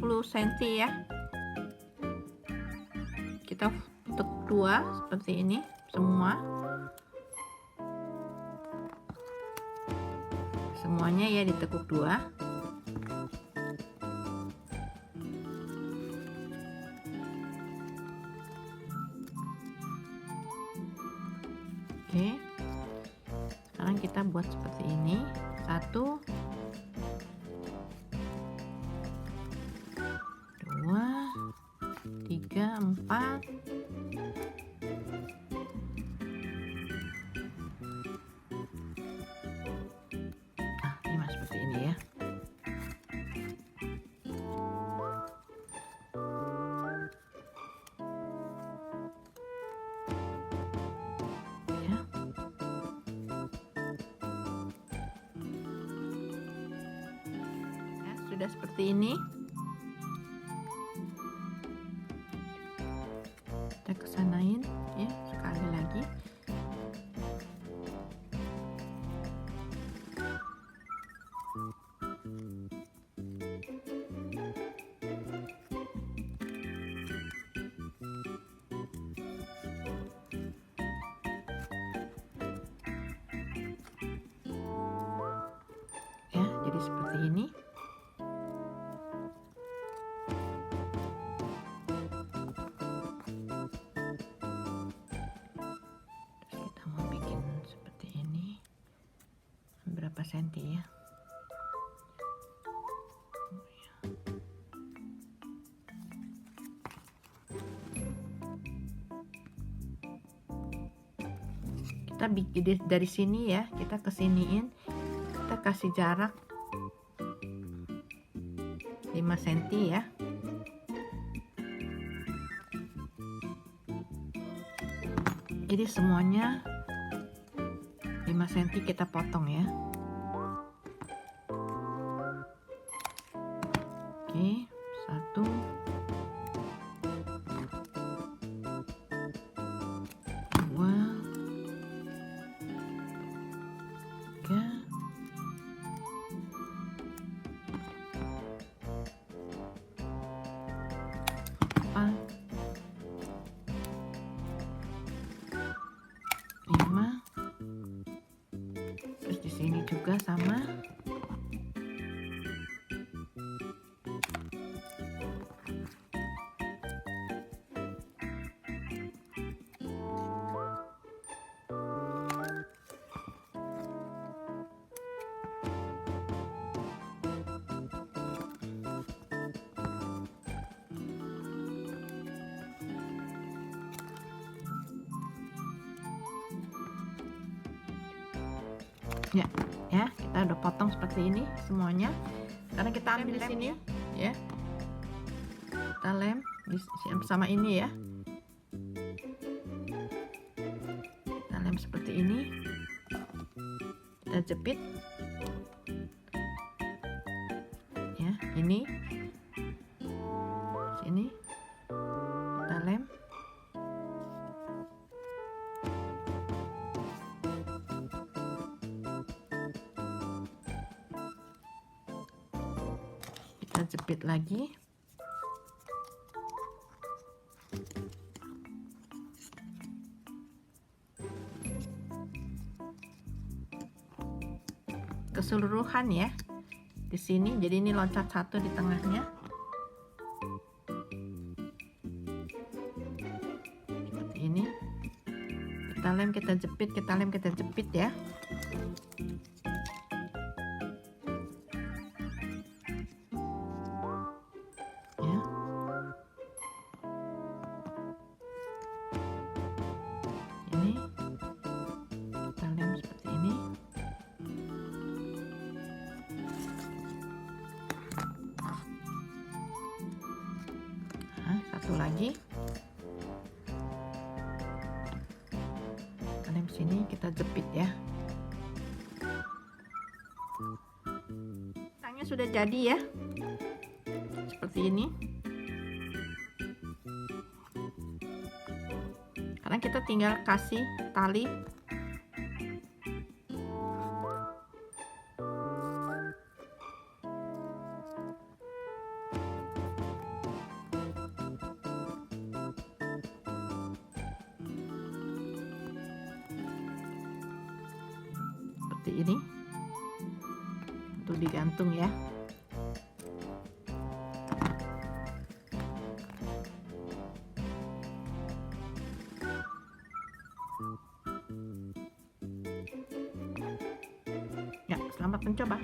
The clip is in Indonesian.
cm ya. Kita tutup 2 seperti ini semuanya ya, ditekuk 2. Oke, sekarang kita buat seperti ini. 1, 2, 3, 4. Nah, 5 seperti ini ya. Sudah seperti ini, kita kesanain ya sekali lagi. Ya, jadi seperti ini. Berapa senti ya? Kita bikin dari sini ya, kita kesiniin, kita kasih jarak 5 cm ya. Jadi semuanya 5 cm kita potong ya. Oke, 1, 2, 3, 4, 5. Terus di sini juga sama. Ya, kita udah potong seperti ini semuanya. Sekarang kita ambil di sini ya. Kita lem sama ini ya. Kita lem seperti ini. Kita jepit. Ya, ini. Sini. Kita lem. Kita jepit lagi. Keseluruhan ya di sini, jadi ini loncat 1 di tengahnya seperti ini. Kita lem, kita jepit, kita lem, kita jepit ya. Ini kita lem seperti ini. Nah, satu lagi. Kita lem sini, kita jepit ya. Tangnya sudah jadi ya. Seperti ini. Sekarang kita tinggal kasih tali. seperti ini untuk digantung ya. Ya, selamat mencoba.